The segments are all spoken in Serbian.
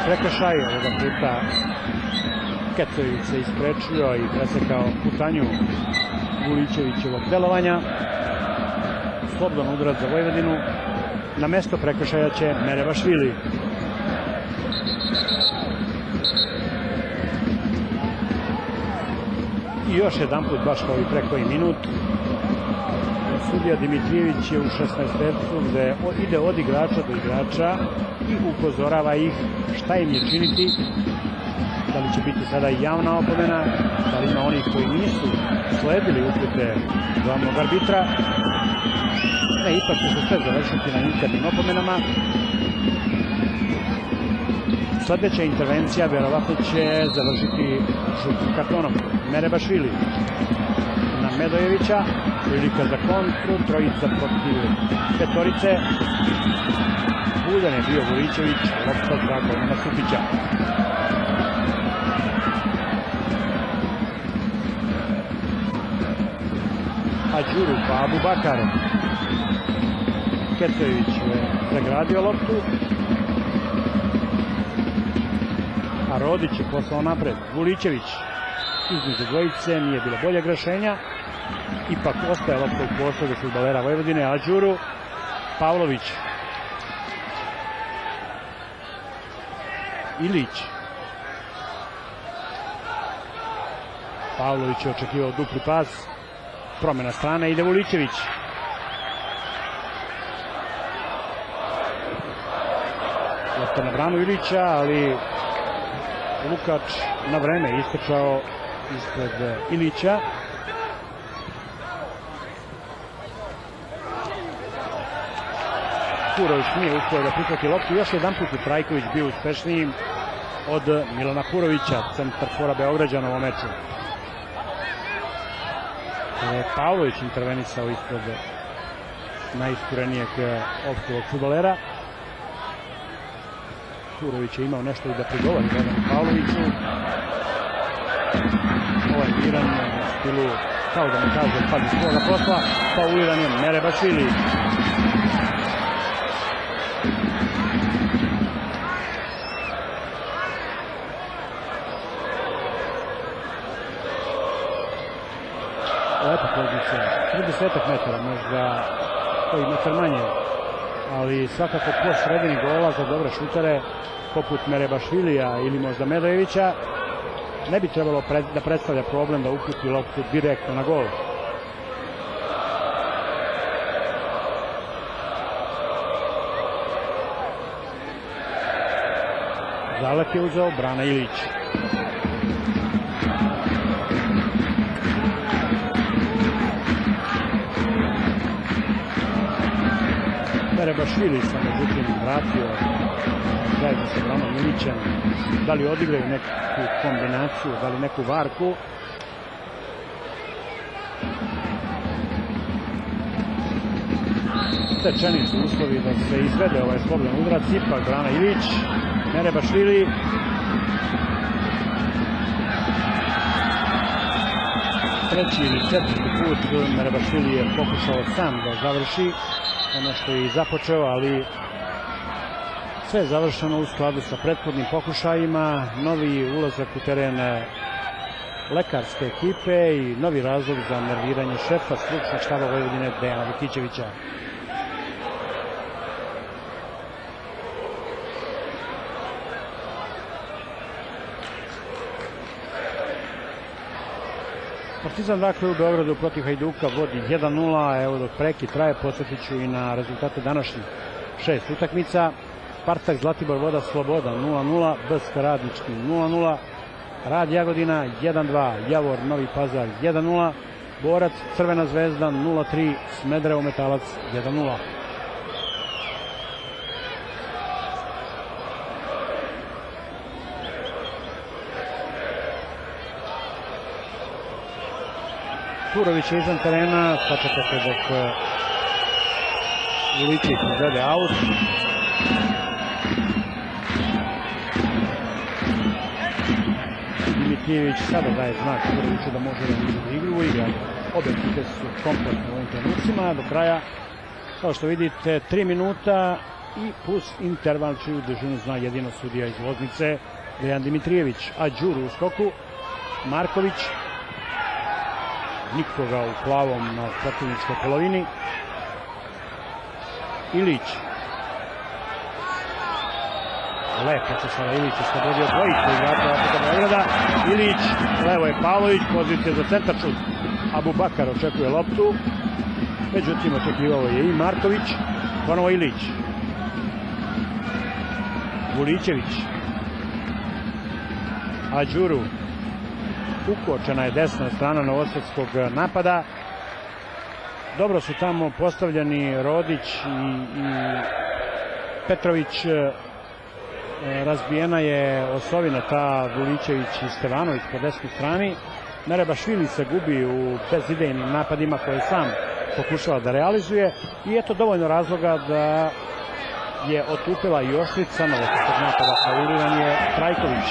prekršaj, ovoga puta Ketović se isprečio i presekao putanju Vulićevićevog delovanja. Slobodan udarac za Vojvodinu. Na mesto prekršaja će Merebašvili. I još jedan put, baš kao i pre koji minut, sudija Dimitrijević je u 16-tercu gde ide od igrača do igrača i upozorava ih šta im je činiti. Da li će biti sada javna opomena, da li ima onih koji nisu sledili upute glavnog arbitra. Ne, ipak će se sve završiti na internim opomenama. Sledeća intervencija verovatno će završiti žutim kartonom. Merebašvili na Medojevića, prilika za kontru, trojica protiv petorice. Buljan je bio Vulićević, lopta za Golmana Supića. Ađuru pa Abubakar. Ketović je zagradio loptu, a Rodić je poslao napred. Vulićević između dvojice, nije bilo boljeg rešenja. Ipak ostaje lopta u posljedu fudbalera Vojvodine. Ađuru, Pavlović, Ilić. Pavlović je očekivao dupli pas. Promena strane, ide Vulićević. Lopta na branu Ilića, ali Lukač na vreme istrčao ispred Ilića. Kurović nije uspio da prihvati loptu. Još jedan put i Trajković bio uspešniji od Milana Kurovića, centar fora Beograđana u ovom meču. Pavlović intervenisao ispred najiskurenijeg opštevog fudbalera. Kurović je imao nešto i da prigovori Pavloviću. Ovaj miran u stilu, kao da mu kaže, pazi svoga posla, fauliran je Merebašvili. Lepa pozicija, 30 metara, možda koji metar manje, ali svakako po sredini gola za dobre šutere poput Merebašvilija ili možda Medojevića ne bi trebalo da predstavlja problem da uputi loptu direktno na gol. Zalet je uzeo Brana Ilić. Merebašvili se međutim vratio zajedno sa Branom Ilićem. Da li odigraju neku kombinaciju, da li neku varku. Stečeni su uslovi da se izvede ovaj slobodan udarac. Ipak Brana Ilić, Merebašvili. Treći ili četvrti put Merebašvili je pokušao sam da završi ono što je i započeo, ali sve je završeno u skladu sa prethodnim pokušajima. Novi ulazak u teren lekarske ekipe i novi razlog za nerviranje šefa stručnog štaba Vojvodine Dejana Vikićevića. Partizan dakle u Beogradu protiv Hajduka vodi 1-0, evo dok prekid traje, podsjetit ću i na rezultate današnjih 6 utakmica. Spartak Zlatibor Voda Sloboda 0-0, BSK Radnički 0-0, Rad Jagodina 1-2, Javor Novi Pazar 1-0, Borac Crvena Zvezda 0-3, Smederevo Metalac 1-0. Kurović je izvan terena, sačekate dok Vulićević izvede aut. Dimitrijević sada daje znak Kuroviću da može da uđe igru. Obe ekipe su kompletne u ovim trenucima. Do kraja, kao što vidite, 3 minuta i plus interval čiju dužinu zna jedino sudija iz Loznice Dejan Dimitrijević. Ađuru u skoku, Marković, nikoga u plavom na protivničkoj polovini, Ilić, lepo se sada Ilić oslobodio dvojicu igrača Opeka Beograda. Ilić, levo je Pavlović, pozicija za centar šut. Abubakar očekuje loptu, međutim očekivao je i Marković. Ponovo Ilić, Vulićević, Ađuru, ukočena je desna strana novosadskog napada. Dobro su tamo postavljeni Rodić i Petrović. Razbijena je osovina ta Vulićević i Stevanović po desnoj strani. Merebašvili se gubi u bezidejnim napadima koje sam pokušava da realizuje i eto dovoljno razloga da je otupila i oštrica novosadskog napada. Fauliran je Trajković.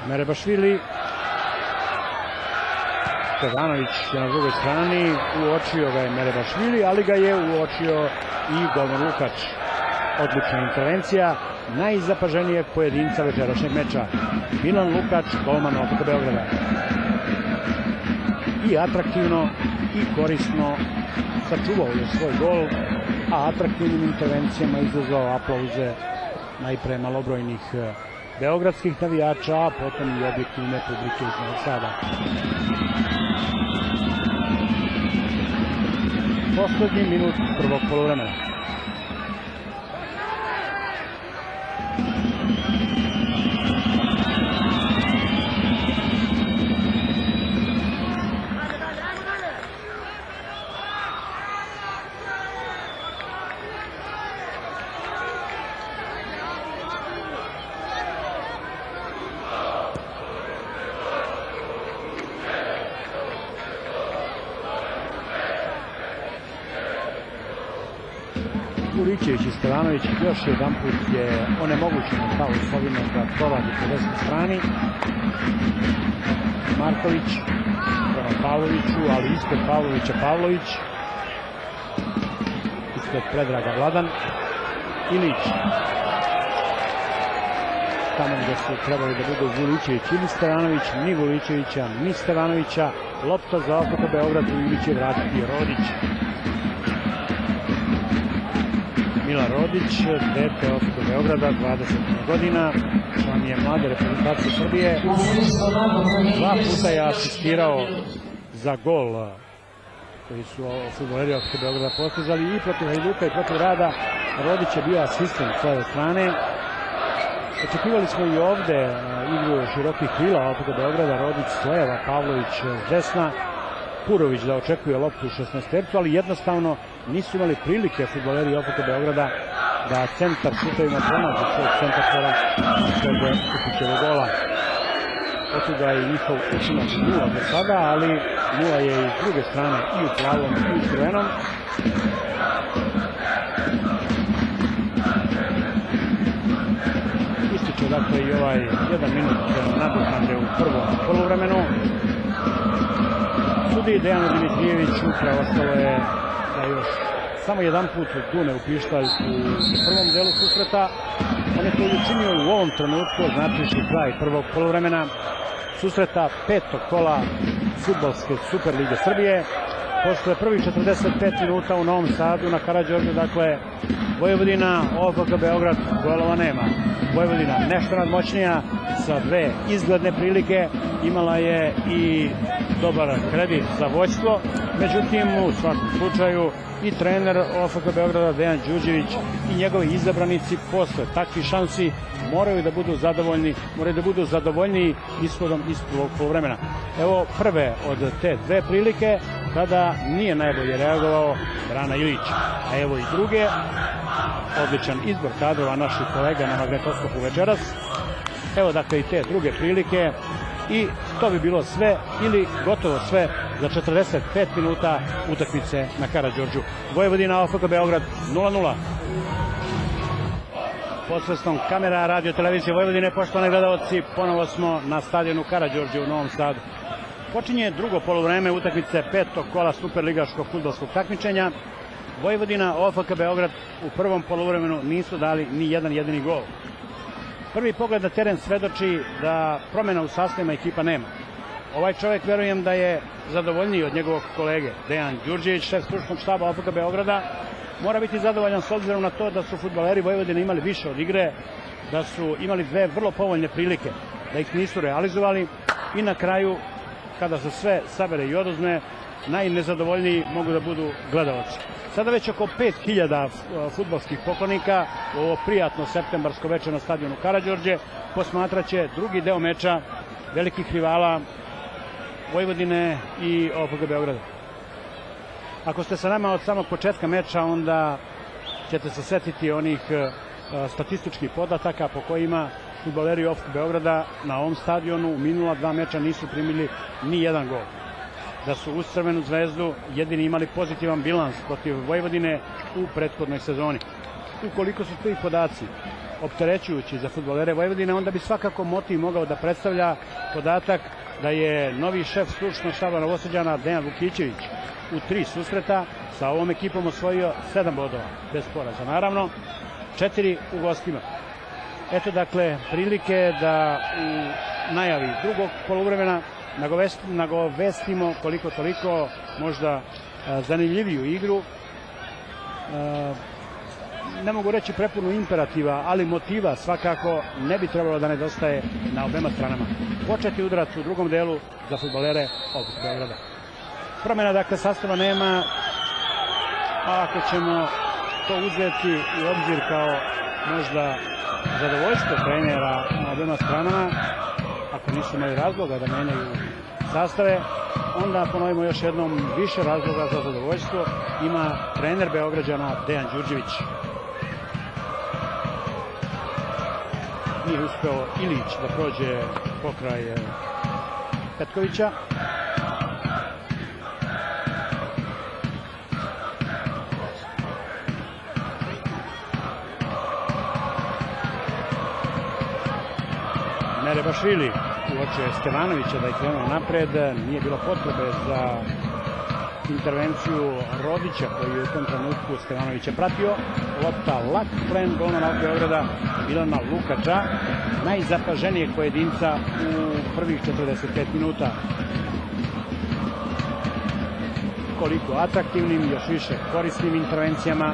Merebašvili, Stevanović je na drugoj strani, uočio ga je Merebašvili, ali ga je uočio i golman Lukač. Odlična intervencija najzapaženijeg pojedinca večerašnjeg meča. Milan Lukač, golman Opeka Beograda. I atraktivno i korisno sačuvao je svoj gol, a atraktivnim intervencijama izazvao aplauze najpre malobrojnih beogradskih navijača, a potom i objektivne publike iz Novog Sada. Poslednji minut prvog poluvremena. Vulićević i Stevanović još jedan put je onemogućeno ta osovina da provadi po desnoj strani. Marković prema Pavloviću, ali ispred Pavlovića Pavlović, ispred Predraga Vladan. Ilić, tamo gde su trebali da budu Vulićević ili Stevanović, ni Vulićevića ni Stevanovića. Lopta za Opeka Beograd, Ilić je vratiti Rodić. Milan Rodić, dete Opeka Beograda, 20 godina, član je mlade reprezentacije Srbije. 2 puta je asistirao za gol koji su fudbaleri Opeka Beograda postizali i protiv Hajduka i protiv Rada. Rodić je bio asistent s ove strane. Očekivali smo i ovde igru širokih krila Opeka Beograda, Rodić s leva, Pavlović s desna. Purović da očekuje loptu u 16-tercu, ali jednostavno nisu imali prilike fudbaleri Opeka Beograda da centar šutevima pronađu svog centarfora kod Kupićevog gola. Otuda je njihov učinak 0 do sada, ali 0 je i s druge strane i u plavom i u crvenom. Ističe dakle i ovaj 1 minut nadoknade u prvom poluvremenu. Sudi Dejanu Dimitrijeviću preostalo je da još samo jedan put dune u pištalj u prvom delu susreta. On je to učinio u ovom trenutku, značivši kraj prvog poluvremena susreta 5. kola fudbalske Superlige Srbije. Posle prvih 45 minuta u Novom Sadu na Karađorđu, dakle, Vojvodina, Opeka Beograd, golova nema. Vojvodina nešto nadmoćnija sa 2 izgledne prilike, imala je i dobar kredit za vođstvo, međutim u svakom slučaju i trener Opeka Beograda Dejan Đuđević i njegovi izabranici posle takvih šansi moraju da budu zadovoljni, moraju da budu zadovoljniji ishodom iz prvog poluvremena. Evo prve od te 2 prilike kada nije najbolje reagovao Brana Ilić, a evo i druge. Odličan izbor kadrova naših kolega na magnetoskopu večeras. Evo dakle i te druge prilike i to bi bilo sve ili gotovo sve za 45 minuta utakmice na Karađorđu. Vojvodina OFK Beograd 0:0. Posredstvom kamera radio televizije Vojvodine, poštovani gledalci, ponovo smo na stadionu Karađorđe u Novom Sadu. Počinje drugo poluvreme utakmice petog kola superligaškog fudbalskog takmičenja. Vojvodina, OFK Beograd u prvom poluvremenu nisu dali ni jedan jedini gol. Prvi pogled na teren svedoči da promjena u sastavima ekipa nema. Ovaj čovjek, verujem da je zadovoljniji od njegovog kolege. Dejan Đurđević, šef stručnog štaba OFK Beograda, mora biti zadovoljan s obzirom na to da su fudbaleri Vojvodine imali više od igre, da su imali dve vrlo povoljne prilike, da ih nisu realizovali i na kraju, kada se sve sabere i oduzme, najnezadovoljniji mogu da budu gledalci. Sada već oko 5000 fudbalskih poklonika u ovo prijatno septembarsko večer na stadionu Karađorđe posmatraće drugi deo meča velikih rivala Vojvodine i OFK Beograda. Ako ste sa nama od samog početka meča, onda ćete se setiti onih statističkih podataka po kojima fudbaleri OFK Beograda na ovom stadionu u minula dva meča nisu primili ni jedan gol. Da su uz Crvenu zvezdu jedini imali pozitivan bilans protiv Vojvodine u prethodnoj sezoni. Ukoliko su ti podaci opterećujući za fudbalere Vojvodine, onda bi svakako motiv mogao da predstavlja podatak da je novi šef stručnog štaba Novosađana Dejan Vukićević u 3 susreta sa ovom ekipom osvojio 7 bodova, bez poraza naravno, 4 u gostima. Eto dakle prilike da u najavi drugog poluvremena nagovestimo koliko toliko možda zanimljiviju igru. Ne mogu reći prepunu imperativa, ali motiva svakako ne bi trebalo da nedostaje na obema stranama. Početi udarac u drugom delu za fudbalere OFK Beograda. Promjena dakle sastava nema, a ako ćemo to uzeti u obzir kao možda zadovoljstvo trenera na obema stranama, ako nisu imali razloga da menjaju sastave, onda ponovimo još jednom više razloga za zadovoljstvo ima trener Beograđana Dejan Đurđević. Nije uspeo Ilić da prođe pokraj Petkovića. Merebašvili uočio Stevanovića da je krenuo napred, nije bilo potrebe za intervenciju Rodića koji je u tom trenutku Stevanovića pratio. Lopta lak plen golmana OFK Beograda Milana Lukača, najzapaženijeg pojedinca u prvih 45 minuta. Koliko atraktivnim, još više korisnim intervencijama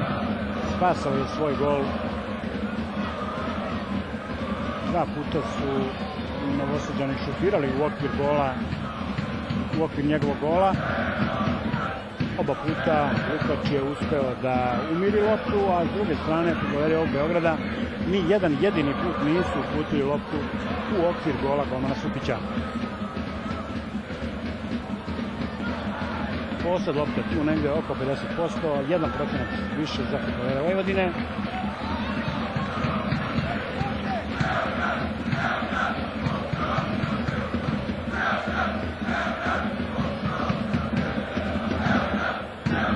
spasao je svoj gol. Dva puta su Novosađani šutirali u okvir gola, u okvir njegovog gola. Oba puta Lukač je uspeo da umiri loptu, a s druge strane fudbaleri ovog Beograda ni jedan jedini put nisu uputili loptu u okvir gola golmana Supića. Posad lopte tu negde oko 50%, 1% više za fudbalere Vojvodine.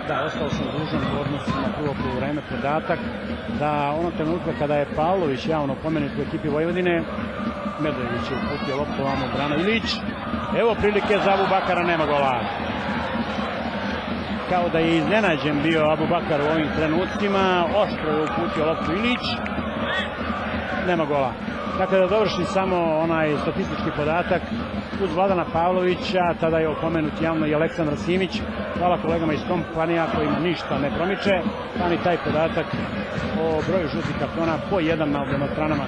Da, ostao sam dužan u odnosu na prvo poluvreme podatak da onog trenutka kada je Pavlović javno pomenut u ekipi Vojvodine, Medvedević je uputio loptu vamo Brano Ilić. Evo prilike za Abubakara, nema gola. Kao da je iznenađen bio Abubakar u ovim trenucima, oštro je uputio loptu Ilić, nema gola. Dakle, da dovrši samo onaj statistički podatak, uz Vladana Pavlovića, tada je opomenut javno i Aleksandar Simić. Hvala kolegama iz kompanija kojima ništa ne promiče, pa ni taj podatak o broju žutih kartona po jedan na obema stranama.